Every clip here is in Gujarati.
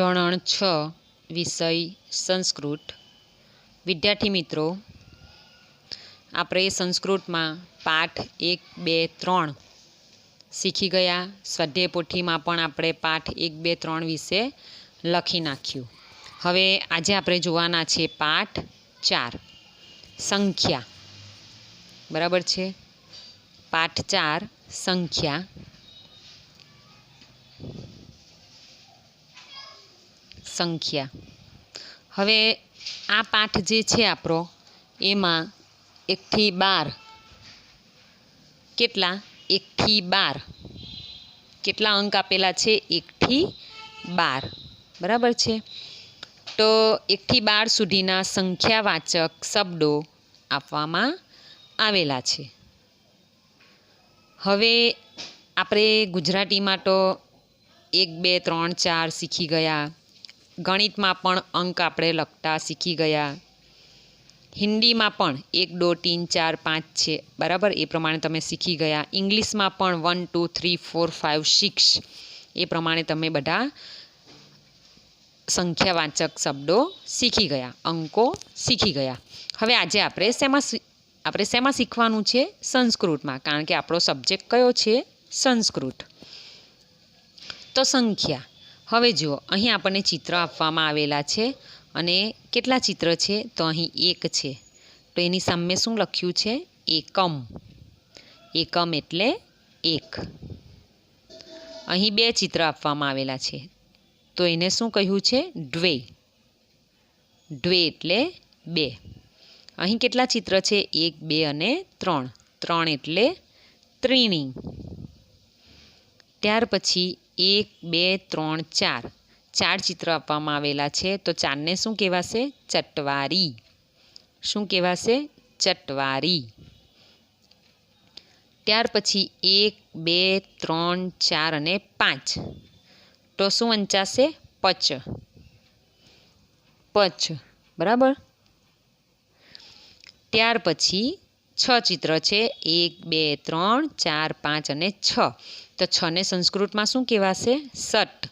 ધોરણ 6 વિષય સંસ્કૃત। વિદ્યાર્થી મિત્રો, આપણે સંસ્કૃતમાં પાઠ 1, 2, 3 શીખી ગયા। સ્વાધ્યાય પોથીમાં પણ આપણે પાઠ 1, 2, 3 વિશે લખી નાખ્યું। હવે આજે આપણે જોવાના છે પાઠ 4 સંખ્યા। બરાબર છે? પાઠ 4 સંખ્યા। હવે આ પાઠ જે છે આપણો, એમાં 1 થી 12 કેટલા 1 થી 12 કેટલા અંક આપેલા છે? 1 થી 12। બરાબર છે? તો 1 થી 12 સુધીના સંખ્યાવાચક શબ્દો આપવામાં આવેલા છે। હવે આપણે ગુજરાતીમાં તો 1, 2, 3, 4 શીખી ગયા। ગણિતમાં પણ અંક આપણે લખતા શીખી ગયા। હિન્દીમાં પણ 1, 2, 3, 4, 5 છે, બરાબર? એ પ્રમાણે તમે શીખી ગયા। ઇંગ્લિશમાં પણ 1, 2, 3, 4, 5, 6 એ પ્રમાણે તમે બધા સંખ્યાવાચક શબ્દો શીખી ગયા, અંકો શીખી ગયા। હવે આજે આપણે શેમાં શીખવાનું છે? સંસ્કૃતમાં, કારણ કે આપણો સબ્જેક્ટ કયો છે? સંસ્કૃત। તો સંખ્યા। હવે જુઓ, અહીં આપણને ચિત્ર આપવામાં આવેલા છે અને કેટલા ચિત્ર છે? તો અહીં 1 છે, તો એની સામે શું લખ્યું છે? એકમ। એકમ એટલે 1। અહીં 2 ચિત્ર આપવામાં આવેલા છે, તો એને શું કહ્યું છે? દ્વે। દ્વે એટલે 2। અહીં કેટલા ચિત્ર છે? 1, 2 અને 3। 3 એટલે ત્રીણી। ત્યાર પછી 1, 2, 3, 4 4 ચિત્ર આપવામાં આવેલા છે, તો 4ને શું કહેવાશે? ચટવારી। શું કહેવાશે? ચટવારી। ત્યાર પછી 1, 2, 3, 4 અને 5 તો શું વંચાશે? પચ। પચ, બરાબર? ત્યાર પછી 6 ચિત્ર છે, 1, 2, 3, 4, 5 અને 6 તો 6ને સંસ્કૃતમાં શું કહેવાશે? ષટ।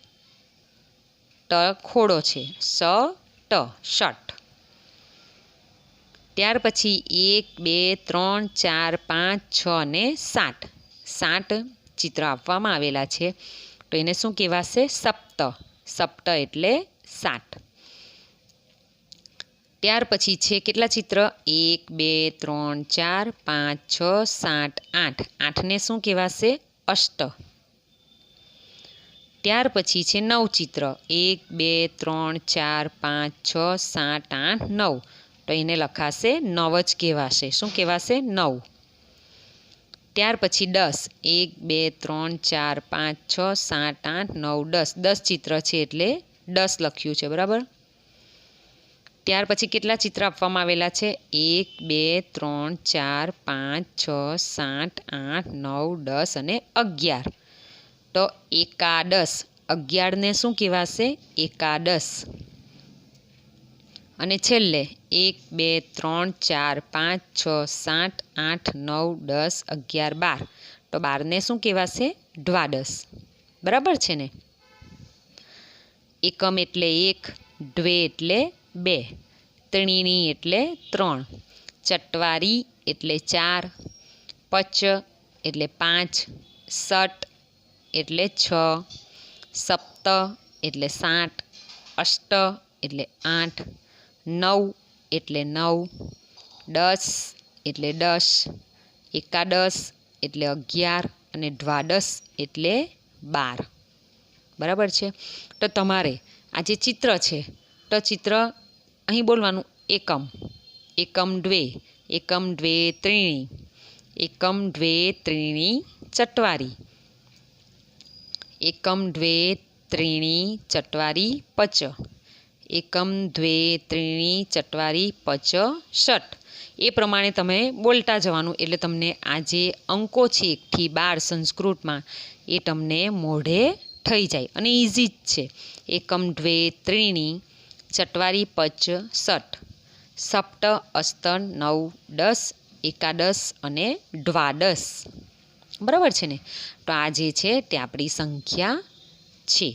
ટ ખોડો છે, ષટ, ષટ। ત્યાર પછી 1, 2, 3, 4, 5, 6 અને 7 7 ચિત્ર આપવામાં આવેલા છે, તો એને શું કહેવાશે? સપ્ત। સપ્ત એટલે 7। ત્યાર પછી છે કેટલા ચિત્ર? 1, 2, 3, 4, 5, 6, 7, 8 8ને શું કહેવાશે? અષ્ટ। ત્યાર પછી છે 9 ચિત્ર, 1, 2, 3, 4, 5, 6, 7, 8, 9 તો એને લખાશે 9 જ કહેવાશે। શું કહેવાશે? 9। ત્યાર પછી 10, 1, 2, 3, 4, 5, 6, 7, 8, 9, 10 10 ચિત્ર છે એટલે 10 લખ્યું છે, બરાબર? ત્યાર પછી કેટલા ચિત્ર આપવામાં આવેલા છે? 1, 2, 3, 4, 5, 6, 7, 8, 9, 10 અને 11 તો એકાદશ। 11ને શું કહેવાશે? એકાદશ। અને છેલ્લે 1, 2, 3, 4, 5, 6, 7, 8, 9, 10, 11, 12 તો 12ને શું કહેવાશે? દ્વાદશ। બરાબર છે ને? એકમ એટલે 1, દ્વે એટલે 2, ત્રીણી એટલે 3, ચટવારી એટલે 4, પચ એટલે 5, ષટ એટલે 6, સપ્ત એટલે 7, અષ્ટ એટલે 8, 9 એટલે 9, 10 એટલે 10, એકાદશ એટલે 11 અને દ્વાદશ એટલે 12। બરાબર છે? તો તમારે આ જે ચિત્ર છે, તો ચિત્ર અહીં બોલવાનું એકમ। એકમ દ્વે, એકમ દ્વે ત્રીણી, એકમ દ્વે ત્રીણી ચટવારી, એકમ દ્વે ત્રીણી ચટવારી પચ, એકમ દ્વે ત્રીણી ચટવારી પચ ષટ એ પ્રમાણે તમે બોલતા જવાનું, એટલે તમને આ જે અંકો છે 1 થી 12 સંસ્કૃતમાં એ તમને મોઢે થઈ જાય અને ઇઝી જ છે। એકમ દ્વે ત્રીણી ચટવારી પચ ષટ, સપ્ત, અષ્ટ, 9, 10, એકાદશ અને દ્વાદશ। બરાબર છે ને? તો આ જે છે તે આપણી સંખ્યા છે।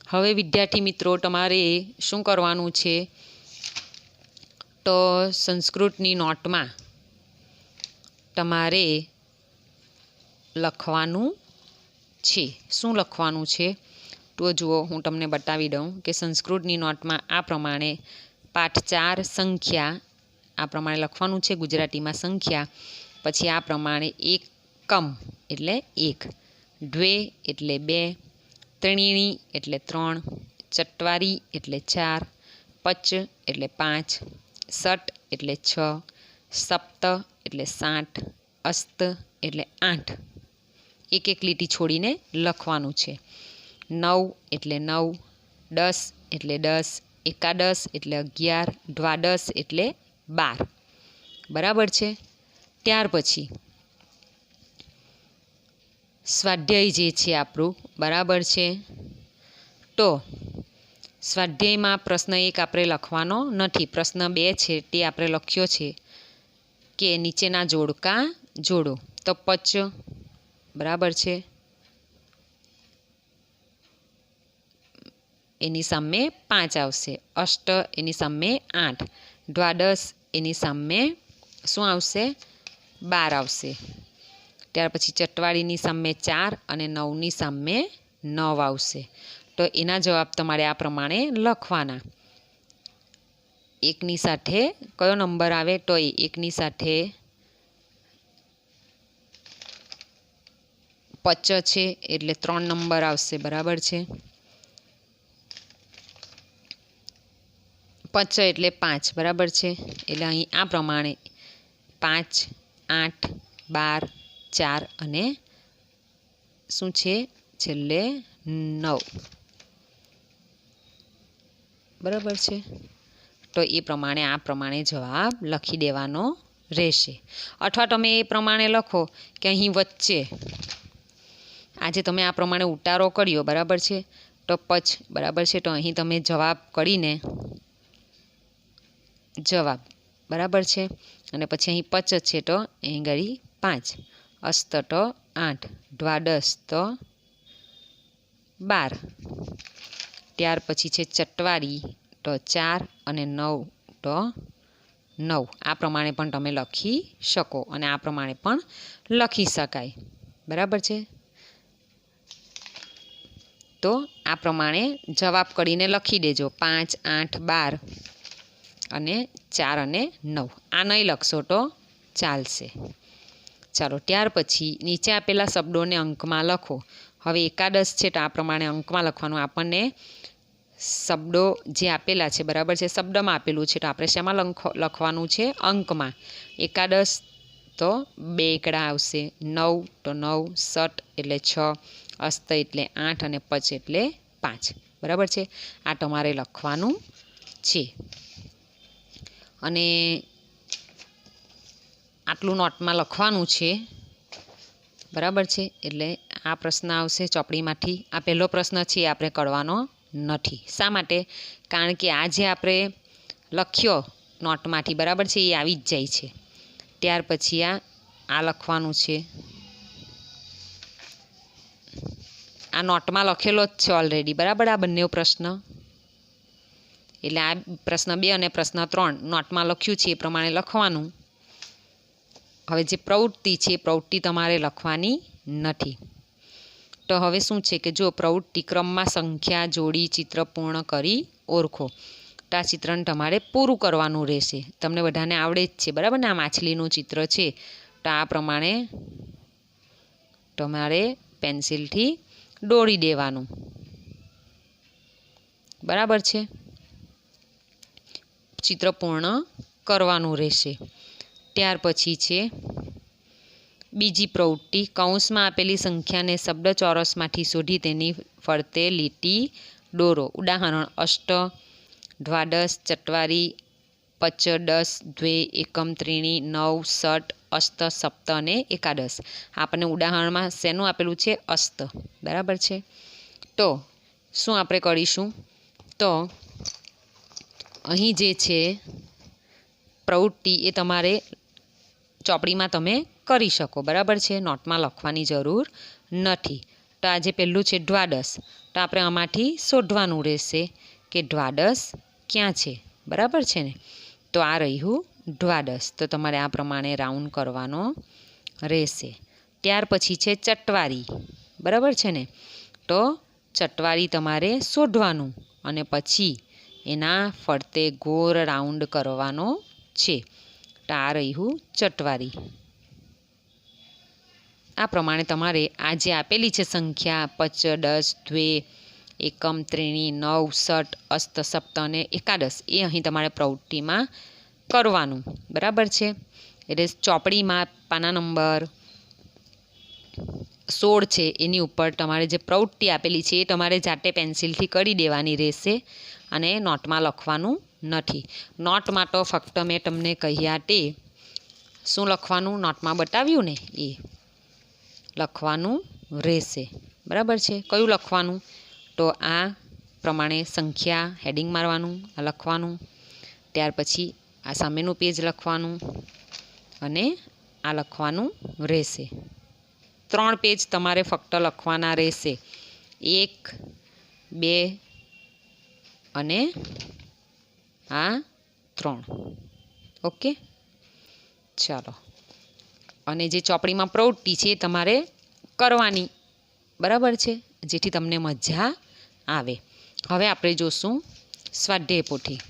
હવે વિદ્યાર્થી મિત્રો તમારે શું કરવાનું છે, તો સંસ્કૃતની નોટમાં તમારે લખવાનું છે. શું લખવાનું છે તો જુઓ, હું તમને બતાવી દઉં કે સંસ્કૃતની નોટમાં આ પ્રમાણે પાઠ 4 સંખ્યા આ પ્રમાણે લખવાનું છે, ગુજરાતીમાં સંખ્યા. પછી આ પ્રમાણે એકમ એટલે 1, દ્વે એટલે 2, ત્રીણી એટલે 3, ચત્વારી એટલે 4, પચ એટલે 5, ષટ એટલે 6, સપ્ત એટલે 7, અસ્ત એટલે 8. એક એક લીટી છોડીને લખવાનું છે. 9 એટલે 9, 10 એટલે 10, એકાદશ એટલે 11, દ્વાદશ એટલે 12. બરાબર છે. ત્યાર પછી સ્વાધ્યાય જે છે આપણું, બરાબર છે. તો સ્વાધ્યાયમાં પ્રશ્ન 1 આપણે લખવાનો નથી. પ્રશ્ન 2 છે તે આપણે લખ્યો છે કે નીચેના જોડકા જોડો. તો પચ, બરાબર છે, એની સામે 5 આવશે. અષ્ટ એની સામે 8, દ્વાદશ એની સામે શું આવશે, 12 આવશે. ત્યાર પછી ચટવાળીની સામે 4 અને 9ની સામે 9 આવશે. તો એના જવાબ તમારે આ પ્રમાણે લખવાના. એકની સાથે કયો નંબર આવે, તો એકની સાથે પચ છે એટલે 3 નંબર આવશે. બરાબર છે. પચ એટલે 5. બરાબર છે. એટલે અહીં આ પ્રમાણે 5, 8, 12, 4 અને શું છે છેલ્લે 9. બરાબર છે. તો એ પ્રમાણે આ પ્રમાણે જવાબ લખી દેવાનો રહેશે. અથવા તમે એ પ્રમાણે લખો કે અહીં વચ્ચે આજે તમે આ પ્રમાણે ઉતારો કર્યો, બરાબર છે, તો પચ, બરાબર છે, તો અહીં તમે જવાબ કરીને જવાબ, બરાબર છે, અને પછી અહીં પચ છે તો અહીં ગળી 5, અસ્ત તો 8, દ્વાદશ તો 12. ત્યાર પછી છે ચટવારી તો 4 અને 9 તો 9. આ પ્રમાણે પણ તમે લખી શકો અને આ પ્રમાણે પણ લખી શકાય. બરાબર છે. તો આ પ્રમાણે જવાબ કરીને લખી દેજો. 5, 8, 12 અને 4 અને 9. આ નહીં લખશો તો ચાલશે. ચાલો, ત્યાર પછી નીચે આપેલા શબ્દોને અંકમાં લખો. હવે એકાદશ છે તો આ પ્રમાણે અંકમાં લખવાનું. આપણને શબ્દો જે આપેલા છે, બરાબર છે, શબ્દમાં આપેલું છે તો આપણે શેમાં લખવાનું છે, અંકમાં. એકાદશ તો 2 એકડા આવશે, 9 તો 9, ષટ એટલે 6, અસ્ત એટલે 8 અને પચ એટલે 5. બરાબર છે. આ તમારે લખવાનું છે. અને આટલું નોટમાં લખવાનું છે. બરાબર છે. એટલે આ પ્રશ્ન આવશે ચોપડીમાંથી. આ પહેલો પ્રશ્ન છે એ આપણે કરવાનો નથી. શા માટે? કારણ કે આ જે આપણે લખ્યો નોટમાંથી, બરાબર છે, એ આવી જ જાય છે. ત્યાર પછી આ લખવાનું છે. આ નોટમાં લખેલો જ છે ઓલરેડી, બરાબર, આ બંને પ્રશ્ન. એટલે આ પ્રશ્ન 2 અને પ્રશ્ન 3 નોટમાં લખ્યું છે એ પ્રમાણે લખવાનું. હવે જે પ્રવૃત્તિ છે એ પ્રવૃત્તિ તમારે લખવાની નથી. તો હવે શું છે કે જો પ્રવૃત્તિ ક્રમમાં સંખ્યા જોડી ચિત્ર પૂર્ણ કરી ઓળખો. તો આ ચિત્રને તમારે પૂરું કરવાનું રહેશે. તમને બધાને આવડે જ છે, બરાબર ને. આ માછલીનું ચિત્ર છે તો આ પ્રમાણે તમારે પેન્સિલથી દોરી દેવાનું. બરાબર છે. ચિત્ર પૂર્ણ કરવાનું રહેશે. ત્યાર પછી છે બીજી પ્રવૃત્તિ. કૌંસમાં આપેલી સંખ્યાને શબ્દ ચોરસમાંથી શોધી તેની ફરતે લીટી દોરો. ઉદાહરણ: અષ્ટ, દ્વાદશ, ચત્વારી, પચ, 10, દ્વે, એકમ, ત્રીણી, 9, ષટ, અસ્ત, સપ્ત અને એકાદશ. આપણને ઉદાહરણમાં શેનું આપેલું છે? અસ્ત. બરાબર છે. તો શું આપણે કરીશું? તો અહીં જે છે પ્રવૃત્તિ એ તમારે ચોપડીમાં તમે કરી શકો. બરાબર છે. નોટમાં લખવાની જરૂર નથી. તો તો આ જે પહેલું છે દ્વાદશ, તો આપણે આમાંથી શોધવાનું રહેશે કે દ્વાદશ ક્યાં છે, બરાબર છે ને. તો આ રહ્યું દ્વાદશ, તો તમારે આ પ્રમાણે રાઉન્ડ કરવાનો રહેશે. ત્યાર પછી છે ચટવારી, બરાબર છે ને. તો ચટવારી તમારે શોધવાનું અને પછી એના ફરતે ગોળ રાઉન્ડ કરવાનો છે. તો આ રહ્યું ચટવારી. આ પ્રમાણે તમારે આ જે આપેલી છે સંખ્યા 5, 10, 2, એકમ, ત્રીણી, 9, ષટ, અષ્ટ, સપ્ત અને એકાદશ એ અહીં તમારે પ્રવૃત્તિમાં કરવાનું, બરાબર છે. એટલે ચોપડીમાં પાના નંબર 16 છે એની ઉપર તમારે જે પ્રવૃત્તિ આપેલી છે એ તમારે જાતે પેન્સિલથી કરી દેવાની રહેશે અને નોટમાં લખવાનું નથી. નોટમાં તો ફક્ત મેં તમને કહ્યા તે શું લખવાનું નોટમાં બતાવ્યું ને એ લખવાનું રહેશે, બરાબર છે. કયું લખવાનું? તો આ પ્રમાણે સંખ્યા હેડિંગ મારવાનું, આ લખવાનું. ત્યાર પછી આ સામેનું પેજ લખવાનું અને આ લખવાનું રહેશે. 3 પેજ તમારે ફક્ત લખવાના રહેશે, 1, 2 અને આ 3. ઓકે, ચાલો. અને જે ચોપડીમાં પ્રવૃત્તિ છે એ તમારે કરવાની, બરાબર છે, જેથી તમને મજા આવે. હવે આપણે જોશું સ્વાધ્યાય પોથી.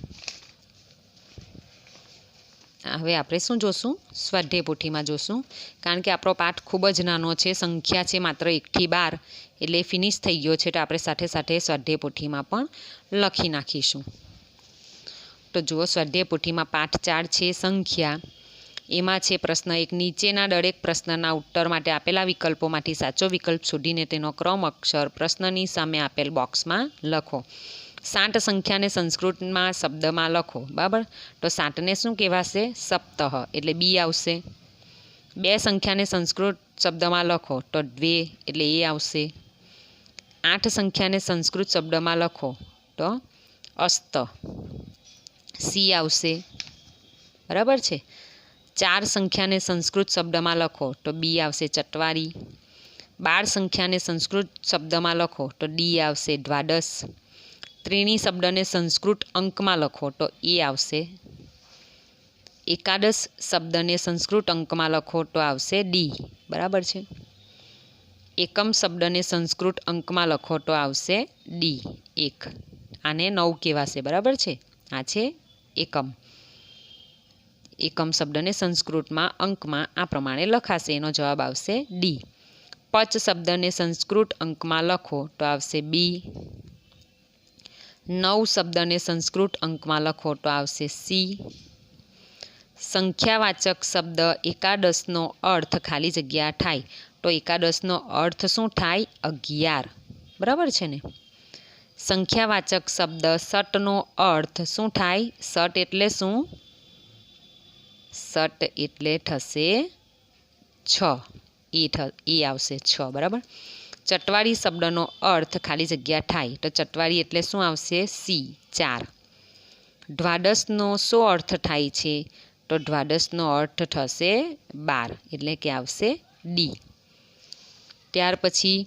હવે આપણે શું જોશું? સ્વાધ્યાય પોથીમાં જોશું, કારણ કે આપણો પાઠ ખૂબ જ નાનો છે, સંખ્યા છે માત્ર 1 થી 12, એટલે ફિનિશ થઈ ગયો છે. તો આપણે સાથે સાથે સ્વાધ્યાય પોથીમાં પણ લખી નાખીશું. તો જુઓ, સ્વાધ્યાય પોથીમાં પાઠ 4 છે સંખ્યા. એમાં છે પ્રશ્ન 1, નીચેના દરેક પ્રશ્નના ઉત્તર માટે આપેલા વિકલ્પોમાંથી સાચો વિકલ્પ શોધીને તેનો ક્રમ અક્ષર પ્રશ્નની સામે આપેલ બોક્સમાં લખો. 60 સંખ્યાને સંસ્કૃતમાં શબ્દમાં લખો, બરાબર. તો 60ને શું કહેવાશે? સપ્તહ, એટલે બી આવશે. 2 સંખ્યાને સંસ્કૃત શબ્દમાં લખો, તો દ્વે, એટલે એ આવશે. 8 સંખ્યાને સંસ્કૃત શબ્દમાં લખો, તો અસ્ત, સી આવશે, બરાબર છે. 4 સંખ્યાને સંસ્કૃત શબ્દમાં લખો, તો બી આવશે, ચટવારી. 12 સંખ્યાને સંસ્કૃત શબ્દમાં લખો, તો ડી આવશે, દ્વાદશ. ત્રીણી શબ્દને સંસ્કૃત અંકમાં લખો, તો એ આવશે. એકાદશ શબ્દને સંસ્કૃત અંકમાં લખો, તો આવશે ડી, બરાબર છે. એકમ શબ્દને સંસ્કૃત અંકમાં લખો, તો આવશે ડી, 1. આને 9 કહેવાશે, બરાબર છે. આ છે એકમ. એકમ શબ્દને સંસ્કૃતમાં અંકમાં આ પ્રમાણે લખાશે, એનો જવાબ આવશે ડી. પચ શબ્દને સંસ્કૃત અંકમાં લખો, તો આવશે બી. 9 શબ્દને સંસ્કૃત અંકમાં લખો, તો આવશે સી. સંખ્યાવાચક શબ્દ એકાદશનો અર્થ ખાલી જગ્યા થાય, તો એકાદશનો અર્થ શું થાય? 11, બરાબર છે ને. સંખ્યાવાચક શબ્દ ષટનો અર્થ શું થાય? ષટ એટલે શું? ષટ એટલે થશે 6, એ આવશે 6, બરાબર. ચટવારી શબ્દનો અર્થ ખાલી જગ્યા થાય, તો ચટવારી એટલે શું આવશે? સી, 4. દ્વાદશનો શું અર્થ થાય છે? તો દ્વાદશનો અર્થ થશે 12, એટલે કે આવશે ડી. ત્યાર પછી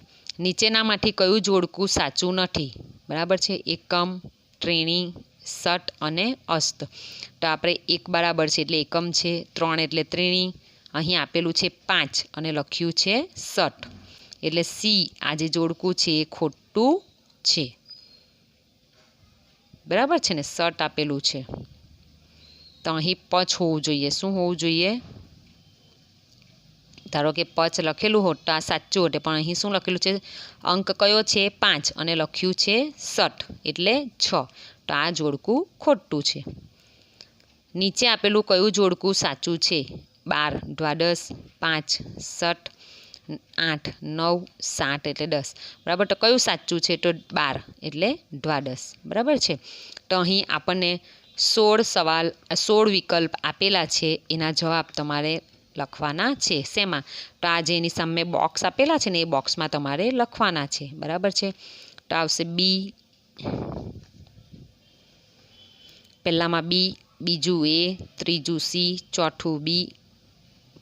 નીચેનામાંથી કયું જોડકું સાચું નથી? બરાબર છે. એકમ, ત્રીણી, ષટ અને અષ્ટ. તો આપણે 1 બરાબર છે એટલે એકમ છે, 3 એટલે ત્રીણી, અહીં આપેલું છે 5 અને લખ્યું છે ષટ, એટલે સી આ જે જોડકું છે એ ખોટું છે, બરાબર છે ને. ષટ આપેલું છે તો અહીં પચ હોવું જોઈએ. શું હોવું જોઈએ? ધારો કે પચ લખેલું હોત તો આ સાચું હોત, પણ અહીં શું લખેલું છે? અંક કયો છે? 5 અને લખ્યું છે ષટ, એટલે 6. તો આ જોડકું ખોટું છે. નીચે આપેલું કયું જોડકું સાચું છે? 12, દ્વાદશ, 5, ષટ, 8, 9, 7 એટલે 10, બરાબર. તો કયું સાચું છે? તો 12 એટલે દ્વાદશ, બરાબર છે. તો અહીં આપણને 16 વિકલ્પ આપેલા છે, એના જવાબ તમારે લખવાના છે. શેમાં? તો આ જે એની સામે બોક્સ આપેલા છે ને એ બોક્સમાં તમારે લખવાના છે, બરાબર છે. તો આવશે બી, પહેલામાં બી, બીજું એ, ત્રીજું સી, ચોથું બી,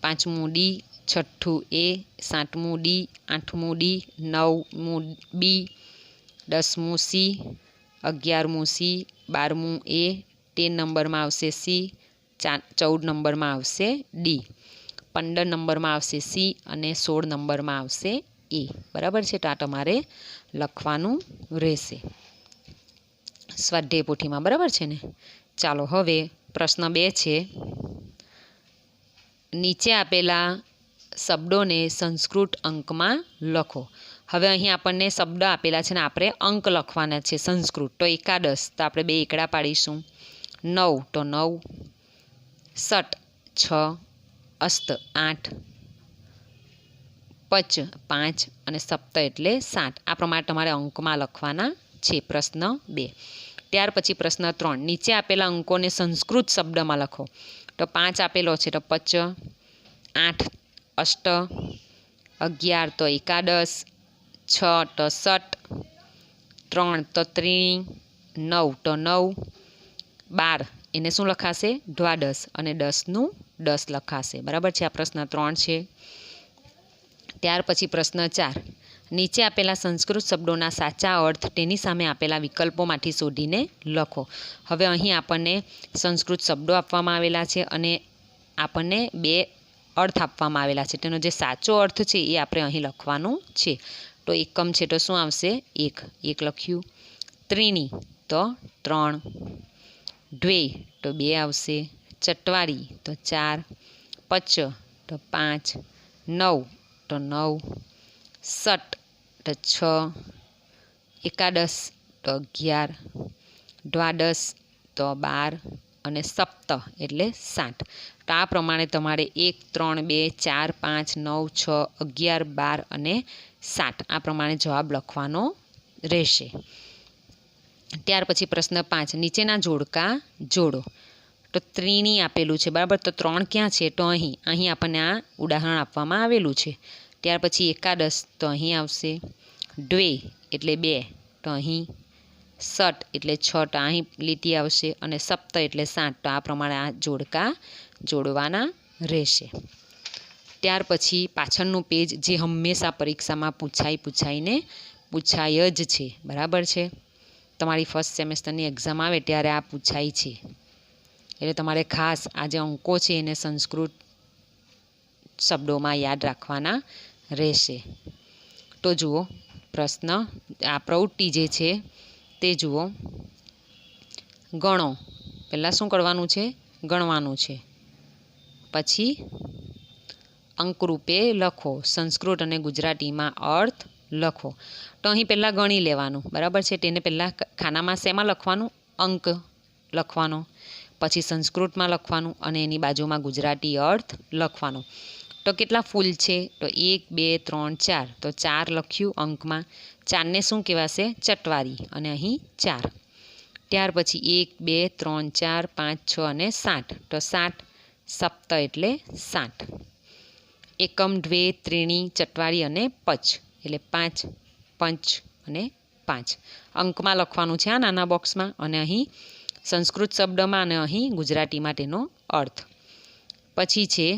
પાંચમું ડી, છઠ્ઠું એ, સાતમું ડી, આઠમું ડી, નવમું બી, 10મું સી, 11મું સી, 12મું એ, 13 નંબરમાં આવશે સી, 14 નંબરમાં આવશે ડી, 15 નંબરમાં આવશે સી અને 16 નંબરમાં આવશે એ. બરાબર છે, તો આ તમારે લખવાનું રહેશે સ્વાધ્યાય પોથીમાં. બરાબર છે ને. ચાલો હવે પ્રશ્ન 2 છે, નીચે આપેલા શબ્દોને સંસ્કૃત અંકમાં લખો. હવે અહીં આપણને શબ્દ આપેલા છે ને આપણે અંક લખવાના છે સંસ્કૃત. તો એકાદશ તો આપણે 2 એકડા પાડીશું, 9 તો 9, ષટ 6, અસ્ત 8, પચ 5 અને સપ્ત એટલે 7. આ પ્રમાણે તમારે અંકમાં લખવાના છે. પ્રશ્ન 2. ત્યાર પછી પ્રશ્ન 3, નીચે આપેલા અંકોને સંસ્કૃત શબ્દમાં લખો. તો 5 આપેલો છે તો પચ, 8 અષ્ટ, 11 તો એકાદશ, 6 તો ષટ, 3 તો ત્રીણી, 9 તો 9, 12 એને શું લખાશે? દ્વાદશ અને 10નું 10 લખાશે. બરાબર છે. આ પ્રશ્ન 3 છે. ત્યાર પછી પ્રશ્ન 4, નીચે આપેલા સંસ્કૃત શબ્દોના સાચા અર્થ તેની સામે આપેલા વિકલ્પોમાંથી શોધીને લખો. હવે અહીં આપણને સંસ્કૃત શબ્દો આપવામાં આવેલા છે અને આપણને 2 અર્થ આપવામાં આવેલા છે. તેનો જે સાચો અર્થ છે એ આપણે અહીં લખવાનું છે. તો એકમ છે તો શું આવશે? 1 લખ્યું. ત્રીણી તો 3, દ્વે તો 2 આવશે, ચત્વારી તો 4, પચ તો 5, 9 તો 9, ષટ તો 6, એકાદશ તો 11, દ્વાદશ તો 12 અને સપ્ત એટલે 7. તો આ પ્રમાણે તમારે 1, 3, 2, 4, 5, 9, 6, 11, 12 અને 7 આ પ્રમાણે જવાબ લખવાનો રહેશે. ત્યાર પછી પ્રશ્ન 5, નીચેના જોડકા જોડો. તો ત્રીણી આપેલું છે. બરાબર. તો 3 ક્યાં છે? તો અહીં આપણને આ ઉદાહરણ આપવામાં આવેલું છે. ત્યાર પછી એકાદશ તો અહીં આવશે, દ્વે એટલે 2 તો અહીં, ષટ એટલે 6 તો અહીં લીટી આવશે અને સપ્ત એટલે 7. તો આ પ્રમાણે આ જોડકા જોડવાના રહેશે. ત્યાર પછી પાછળનું પેજ જે હંમેશા પરીક્ષામાં પૂછાય જ છે. બરાબર છે. તમારી ફર્સ્ટ સેમેસ્ટરની એક્ઝામ આવે ત્યારે આ પૂછાય છે. એટલે તમારે ખાસ આ જે અંકો છે એને સંસ્કૃત શબ્દોમાં યાદ રાખવાના રહેશે. તો જુઓ પ્રશ્ન, આ પ્રવૃત્તિ જે છે તે જુઓ. ગણો. પહેલાં શું કરવાનું છે? ગણવાનું છે. પછી અંકરૂપે લખો. સંસ્કૃત અને ગુજરાતીમાં અર્થ લખો. તો અહીં પહેલાં ગણી લેવાનું. બરાબર છે. તેને પહેલાં ખાનામાં શેમાં લખવાનું? અંક લખવાનો. પછી સંસ્કૃતમાં લખવાનું અને એની બાજુમાં ગુજરાતી અર્થ લખવાનો. તો કેટલા ફૂલ છે? તો 1, 2, 3, 4. તો 4 લખ્યું અંકમાં. 4ને શું કહેવાશે? ચટવારી અને અહીં 4. ત્યાર પછી 1, 2, 3, 4, 5, 6 અને 7. તો 7 સપ્ત એટલે 7. એકમ, દ્વે, ત્રીણી, ચટવારી અને પચ એટલે 5, પંચ અને 5 અંકમાં લખવાનું છે આ નાના બોક્સમાં. અને અહીં સંસ્કૃત શબ્દમાં અને અહીં ગુજરાતીમાં તેનો અર્થ. પછી છે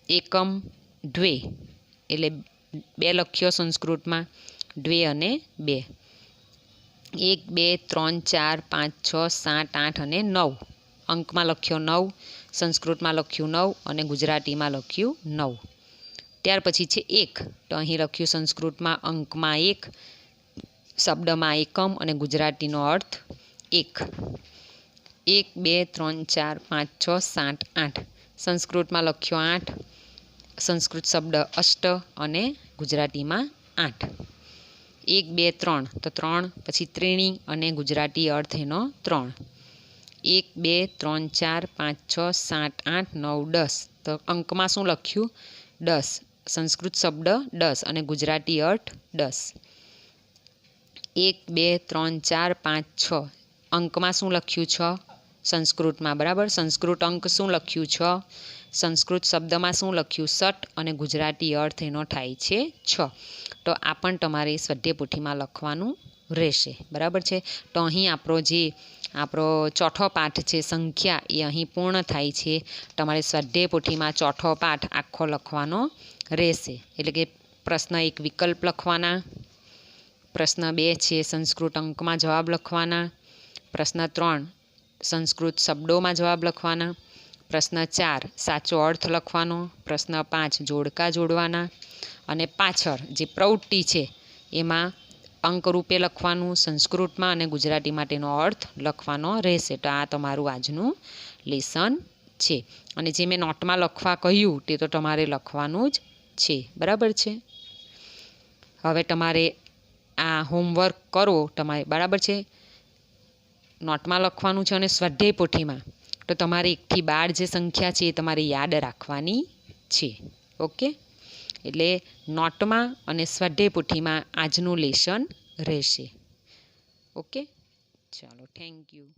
એકમ, દ્વે એટલે 2 લખ્યો સંસ્કૃતમાં, દ્વે અને 2. 1, 2, 3, 4, 5, 6, 7, 8 અને 9 અંકમાં લખ્યો 9, સંસ્કૃતમાં લખ્યું 9 અને ગુજરાતીમાં લખ્યું 9. ત્યાર પછી છે 1. તો અહીં લખ્યું સંસ્કૃતમાં અંકમાં 1, શબ્દમાં એકમ અને ગુજરાતીનો અર્થ 1. 1, 2, 3, 4, 5, 6, 7, 8 સંસ્કૃતમાં લખ્યો 8, સંસ્કૃત શબ્દ અષ્ટ અને ગુજરાતીમાં 8. 1, 2, 3 તો 3. પછી ત્રીણી અને ગુજરાતી અર્થ એનો 3. 1, 2, 3, 4, 5, 6, 7, 8, 9, 10 તો અંકમાં શું લખ્યું? 10. સંસ્કૃત શબ્દ 10 અને ગુજરાતી અર્થ 10. 1, 2, 3, 4, 5, 6 અંકમાં શું લખ્યું? 6 સંસ્કૃતમાં. બરાબર. સંસ્કૃત અંક શું લખ્યું? 6. સંસ્કૃત શબ્દમાં શું લખ્યું? ષટ અને ગુજરાતી અર્થ એનો થાય છે 6. તો આ પણ તમારે સ્વાધ્યાય પોથીમાં લખવાનું રહેશે. બરાબર છે. તો અહીં આપણો જે આપણો ચોથો પાઠ છે સંખ્યા એ અહીં પૂર્ણ થાય છે. તમારે સ્વાધ્યાય પોથીમાં ચોથો પાઠ આખો લખવાનો રહેશે. એટલે કે પ્રશ્ન 1 વિકલ્પ લખવાના, પ્રશ્ન 2 છે સંસ્કૃત અંકમાં જવાબ લખવાના, પ્રશ્ન 3 સંસ્કૃત શબ્દોમાં જવાબ લખવાના, પ્રશ્ન 4 સાચો અર્થ લખવાનો, પ્રશ્ન 5 જોડકા જોડવાના અને પાછળ જે પ્રવૃત્તિ છે એમાં અંકરૂપે લખવાનું સંસ્કૃતમાં અને ગુજરાતીમાં તેનો અર્થ લખવાનો રહેશે. તો આ તમારું આજનું લેસન છે. અને જે મેં નોટમાં લખવા કહ્યું તે તો તમારે લખવાનું જ છે. બરાબર છે. હવે તમારે આ હોમવર્ક કરો તમારે, બરાબર છે. નોટમાં લખવાનું છે અને સ્વાધ્યાય પોથીમાં તો તમારે 1 થી 12 જે સંખ્યા છે એ તમારે યાદ રાખવાની છે. ઓકે, એટલે નોટમાં અને સ્વાધ્યાય પોથીમાં આજનું લેસન રહેશે. ઓકે, ચાલો, થેન્ક યુ.